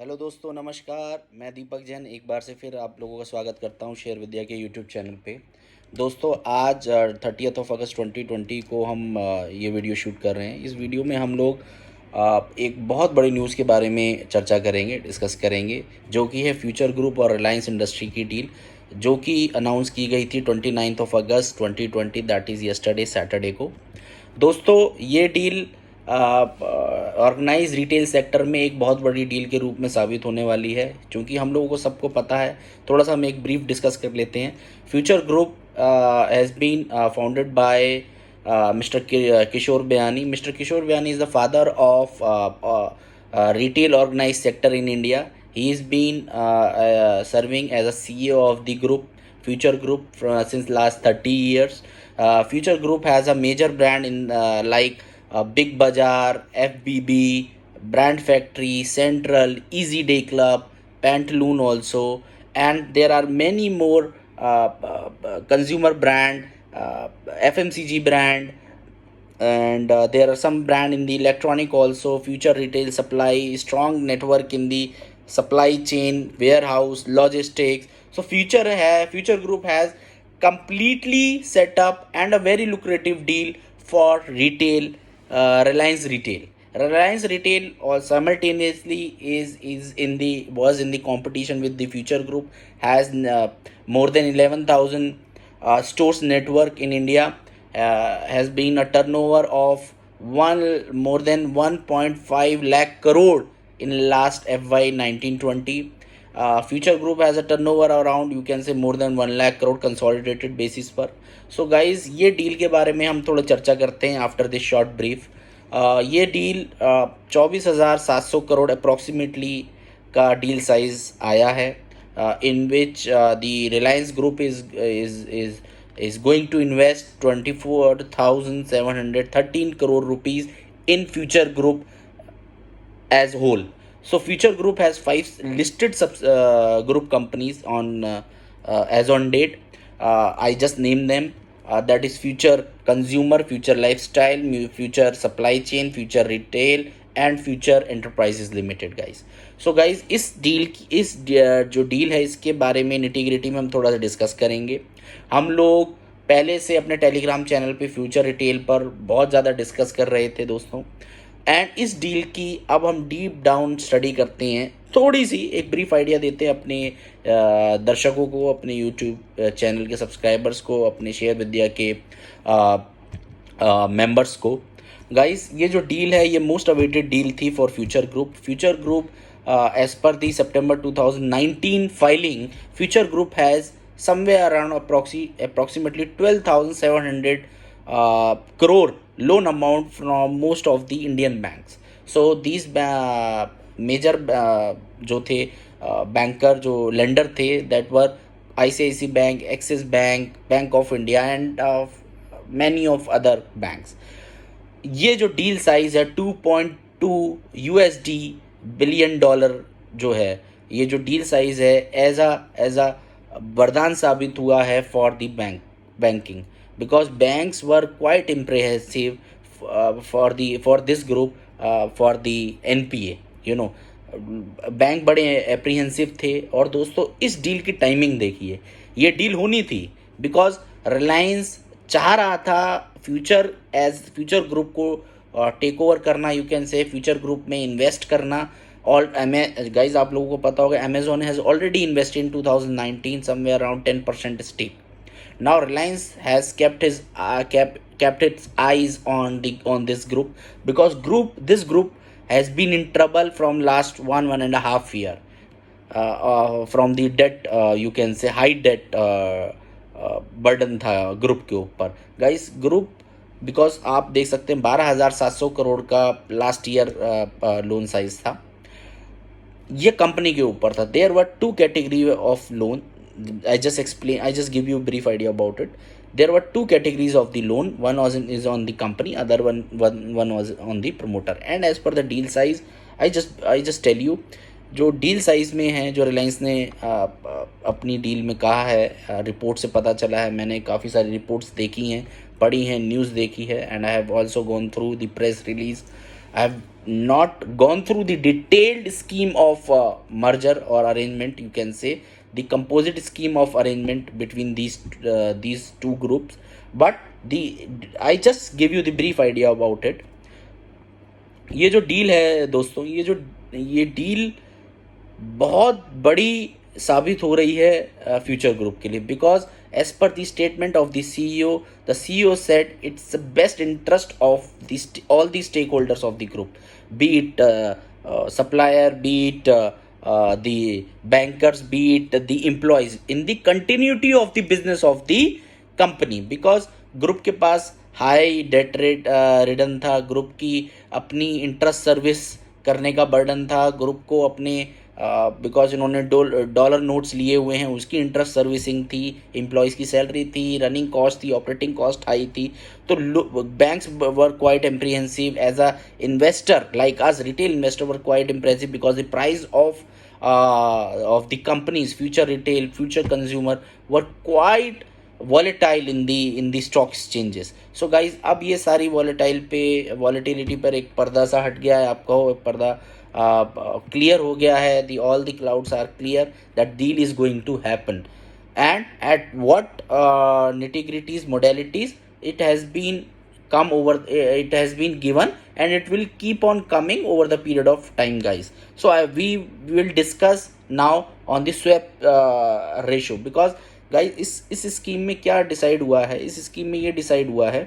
Hello दोस्तों, नमस्कार। मैं दीपक जैन एक बार से फिर आप लोगों का स्वागत करता हूं शेयर विद्या के यूट्यूब चैनल पे। दोस्तों, आज 30 अगस्त 2020 को हम ये वीडियो शूट कर रहे हैं। इस वीडियो में हम लोग एक बहुत बड़ी न्यूज़ के बारे में चर्चा करेंगे, डिस्कस करेंगे, जो कि है फ्यूचर ग्रुप और रिलायंस इंडस्ट्री की डील, जो कि अनाउंस की गई थी 29 अगस्त 2020, दैट इज़ यस्टरडे सैटरडे को। दोस्तों, ये डील ऑर्गेनाइज रिटेल सेक्टर में एक बहुत बड़ी डील के रूप में साबित होने वाली है, क्योंकि हम लोगों को सबको पता है। थोड़ा सा हम एक ब्रीफ डिस्कस कर लेते हैं। Future Group has been founded by mister Kishore Biyani. Mister Kishore Biyani is the father of retail organized sector in India. He has been serving as a CEO of the group, Future Group, since last 30 years. Future Group has a major brand in like Big Bazaar, FBB, Brand Factory, Central, Easy Day Club, Pantaloon also, and there are many more consumer brand, FMCG brand, and there are some brand in the electronic also. Future Retail Supply, strong network in the supply chain, warehouse, logistics. So Future Group has completely set up and a very lucrative deal for retail, Reliance Retail or simultaneously is in the was in the competition with the Future Group, has more than 11,000 stores network in India, has been a turnover of one more than 1.5 lakh crore in last FY 1920. Future Group has a turnover around, you can say, more than 1 lakh crore consolidated basis पर. So guys, ये deal के बारे में हम थोड़ा चर्चा करते हैं आफ्टर दिस शॉर्ट ब्रीफ। ये डील 24,700 करोड़ अप्रॉक्सीमेटली का डील साइज आया है, in which the Reliance Group is going to invest 24,713 crore rupees in Future Group as whole. So Future Group has five listed group companies on as on date. I just named them. That is Future Consumer, Future Lifestyle, Future Supply Chain, Future Retail, and Future Enterprises Limited, guys. So guys, इस जो deal है, इसके बारे में nitty-gritty में हम थोड़ा सा डिस्कस करेंगे। हम लोग पहले से अपने टेलीग्राम चैनल पे फ्यूचर रिटेल पर बहुत ज़्यादा डिस्कस कर रहे थे दोस्तों, एंड इस डील की अब हम डीप डाउन स्टडी करते हैं। थोड़ी सी एक ब्रीफ आइडिया देते हैं अपने दर्शकों को, अपने यूट्यूब चैनल के सब्सक्राइबर्स को, अपने शेयर विद्या के मेंबर्स को। गाइस, ये जो डील है, ये मोस्ट अवेटेड डील थी for future group. Future group, as per the September 2019 filing, Future Group has somewhere around approximately 12,700 crore loan amount from most of the Indian banks. So these major जो थे banker, जो lender थे, that were ICICI Bank, Axis Bank, Bank of India, and many of other banks. ये जो deal size है 2.2 USD billion dollar जो है, ये जो डील साइज है एज अ वरदान साबित हुआ है for the banking, because banks were quite impressive for this group for the NPA, you know. Bank बड़े एप्रीहेंसिव थे। और दोस्तों, इस डील की टाइमिंग देखिए, ये डील होनी थी बिकॉज रिलायंस चाह रहा था फ्यूचर ग्रुप को टेक ओवर करना, you can say future group में इन्वेस्ट करना। और गाइज, आप लोगों को पता होगा, Amazon has already invested in 2019 somewhere around 10% stake. Now Reliance has kept its eyes on this group, because this group has been in trouble from last 1.5 year, from the debt, you can say high debt burden था group के ऊपर। Guys, group, because आप देख सकते हैं 12,700 करोड़ का last year loan size था, ये कंपनी के ऊपर था। There were two category of loan. I just give you a brief idea about it. There were two categories of the loan. One is on the company, other one was on the promoter. And as per the deal size, I just tell you, जो deal size में है, जो रिलायंस ने अपनी deal में कहा है, report से पता चला है। मैंने काफ़ी सारी रिपोर्ट्स देखी हैं, पढ़ी हैं, न्यूज़ देखी है, and I have also gone through the press release I have not gone through the detailed scheme of merger or arrangement, you can say the composite scheme of arrangement between these two groups, but the I just give you the brief idea about it. ये जो deal है दोस्तों, ये deal बहुत बड़ी साबित हो रही है फ्यूचर ग्रुप के लिए, because as per the statement of the CEO said it's the best interest of all the stakeholders of the group, be it supplier, be it the bankers, be it the employees, in the continuity of the business of the company, because group के पास high date rate return था, group की अपनी interest service करने का burden था, group को अपने because इन्होंने डॉलर नोट्स लिए हुए हैं उसकी इंटरेस्ट सर्विसिंग थी, एम्प्लॉयज़ की सैलरी थी, रनिंग कॉस्ट थी, ऑपरेटिंग कॉस्ट हाई थी. तो banks were quite apprehensive. As a investor like us, retail investor were quite apprehensive because the price of the companies, future retail, future consumer, were quite volatile in the stock exchanges. So guys, अब ये सारी volatility पर एक पर्दा सा हट गया है, आप कहो पर्दा क्लियर हो गया है. the all the clouds are clear that deal is going to happen, and at what nitty-gritties, modalities it has been it has been given, and it will keep on coming over the period of time, guys. So we will discuss now on the swap ratio, because guys इस scheme में क्या decide हुआ है, इस scheme में ये decide हुआ है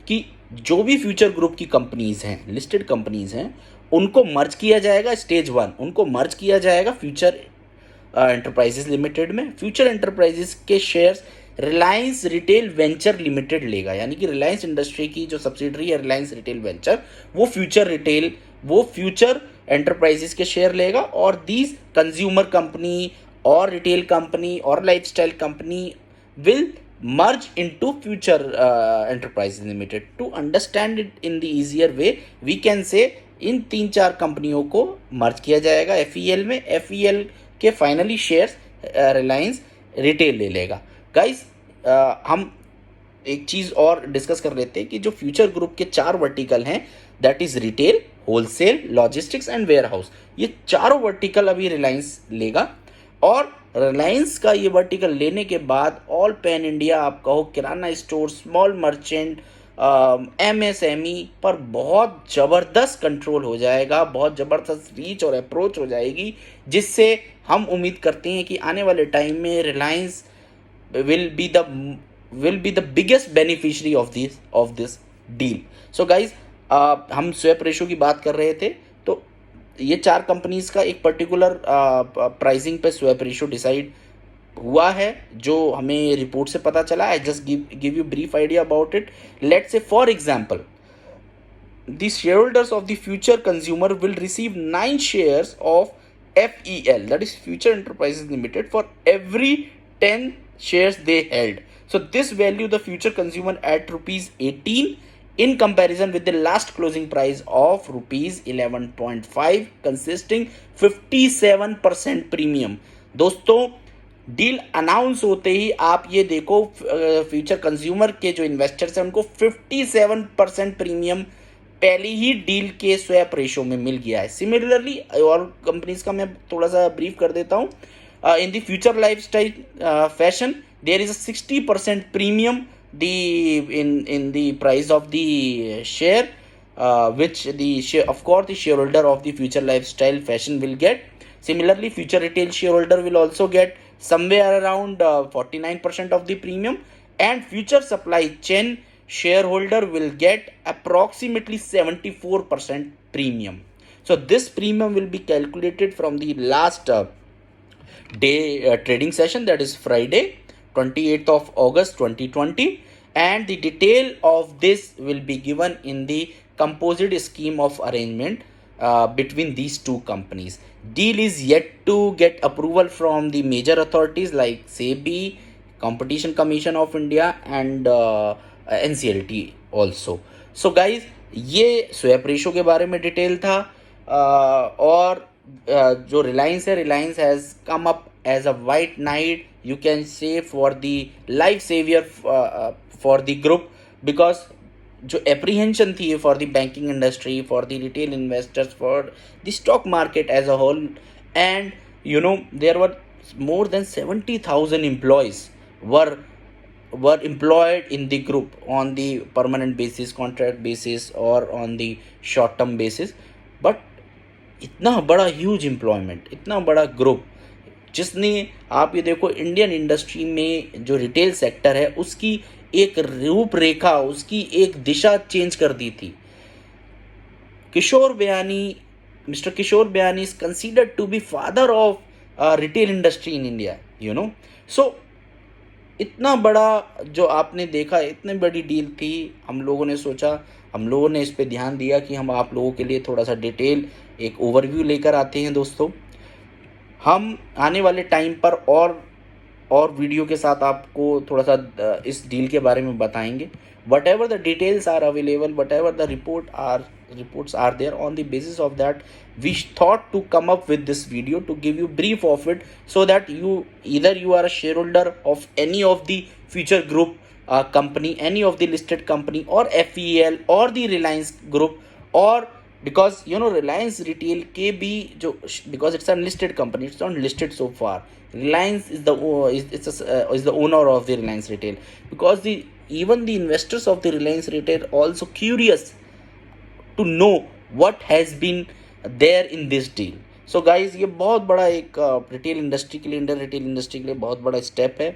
कि जो भी फ्यूचर ग्रुप की कंपनीज हैं, लिस्टेड कंपनीज हैं, उनको मर्ज किया जाएगा. स्टेज 1 उनको मर्ज किया जाएगा फ्यूचर एंटरप्राइजेस लिमिटेड में. फ्यूचर एंटरप्राइजेस के shares Reliance retail venture limited लेगा, यानी कि रिलायंस इंडस्ट्री की जो सब्सिडरी है रिलायंस रिटेल वेंचर, वो फ्यूचर एंटरप्राइजेस के शेयर लेगा. और these consumer company or retail company or lifestyle company will merge into future enterprises limited. To understand it in the easier way, we can say इन 3-4 कंपनियों को मर्ज किया जाएगा FEL में. FEL के फाइनली शेयर्स रिलायंस रिटेल ले लेगा. गाइस हम एक चीज़ और डिस्कस कर लेते हैं कि जो फ्यूचर ग्रुप के 4 वर्टिकल हैं, that is retail, wholesale, logistics and warehouse, ये चारों वर्टिकल अभी रिलायंस लेगा. और रिलायंस का ये वर्टिकल लेने के बाद ऑल पैन इंडिया, आप कहो किराना स्टोर, स्मॉल मर्चेंट, MSME पर बहुत ज़बरदस्त कंट्रोल हो जाएगा, बहुत ज़बरदस्त रीच और अप्रोच हो जाएगी, जिससे हम उम्मीद करते हैं कि आने वाले टाइम में Reliance will be the biggest beneficiary of this deal. So guys, हम स्वैप रेशो की बात कर रहे थे, तो ये 4 कंपनीज का एक पर्टिकुलर प्राइसिंग पे स्वैप रेशियो डिसाइड हुआ है, जो हमें रिपोर्ट से पता चला. I just give you brief idea about it. Let's say for example, the shareholders of the future consumer will receive 9 shares of FEL, that is Future Enterprises Limited, for every 10 shares they held. So this value the future consumer at rupees 18 in comparison with the last closing price of rupees 11.5, consisting 57% premium. दोस्तों, deal announce होते ही आप ये देखो, future consumer के जो investors हैं उनको 57% premium पहले ही डील के स्वैप रेशो में मिल गया है. सिमिलरली और कंपनीज का मैं थोड़ा सा ब्रीफ कर देता हूँ. In the future lifestyle fashion there is a 60% प्रीमियम in the price of the share, which of course the shareholder of the future lifestyle fashion will get. Similarly, future retail shareholder will also get somewhere around 49% of the premium, and future supply chain shareholder will get approximately 74% premium. So this premium will be calculated from the last day trading session, that is Friday 28th of August 2020, and the detail of this will be given in the composite scheme of arrangement between these two companies. Deal is yet to get approval from the major authorities like SEBI, Competition Commission of India, and NCLT also. So guys, ये swap ratio के बारे में detail था. और जो रिलायंस है, Reliance has come up as a white knight, you can say, for the life savior for the group, because जो apprehension थी for the banking industry, for the retail investors, for the stock market as a whole, and there were more than 70,000 employees were employed in the group on the permanent basis, contract basis, or on the short term basis. But इतना बड़ा huge employment, इतना बड़ा group, जिसने आप ये देखो Indian industry में जो रिटेल सेक्टर है उसकी एक रूपरेखा, उसकी एक दिशा चेंज कर दी थी. किशोर बयानी, मिस्टर किशोर बयानी is considered to be father of retail industry in India, so इतना बड़ा जो आपने देखा, इतनी बड़ी डील थी. हम लोगों ने सोचा, हम लोगों ने इस पे ध्यान दिया कि हम आप लोगों के लिए थोड़ा सा डिटेल एक ओवरव्यू लेकर आते हैं. दोस्तों, हम आने वाले टाइम पर और वीडियो के साथ आपको थोड़ा सा इस डील के बारे में बताएंगे. Whatever the details are available, whatever the reports are there, on the basis of that we thought to come up with this video to give you brief of it, so that you are a shareholder of any of the Future Group company, any of the listed company, or FEL or the Reliance Group, or because Reliance Retail के भी जो, because it's a listed company, it's not listed so far. Reliance is the owner of the Reliance Retail, because even the investors of the Reliance Retail also curious to know what has been there in this deal. So guys, ये बहुत बड़ा एक retail industry के लिए, Indian retail industry के लिए बहुत बड़ा स्टेप है.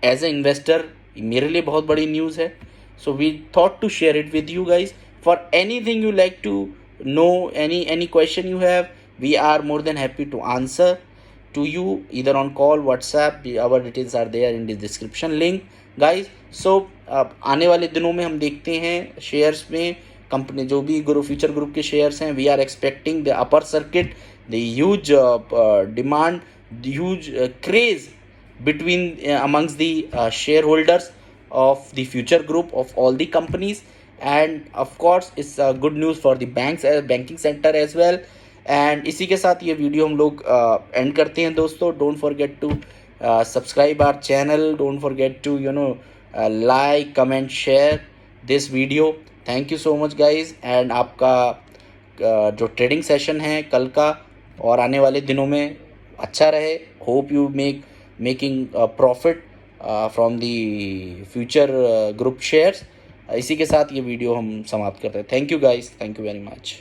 एज ए इन्वेस्टर मेरे लिए बहुत बड़ी न्यूज़ है. So we thought to share it with you guys. For anything you like to know, any question you have, we are more than happy to answer to you, either on call, WhatsApp. Our details are there in the description link guys. So आने वाले दिनों में हम देखते हैं shares में, company जो भी फ्यूचर ग्रुप के शेयर्स हैं, we are expecting the upper circuit, the huge demand, the huge craze between amongst the shareholders of the Future Group, of all the companies, and of course it's good news for the banking sector as well. and इसी के साथ ये video हम लोग and करते हैं. दोस्तों, don't forget to subscribe our channel, don't forget to like, comment, share this video. Thank you so much guys. And आपका जो ट्रेडिंग सेशन है कल का और आने वाले दिनों में अच्छा रहे. Hope you making profit from the future group shares. इसी के साथ ये वीडियो हम समाप्त करते हैं. Thank you guys, thank you very much.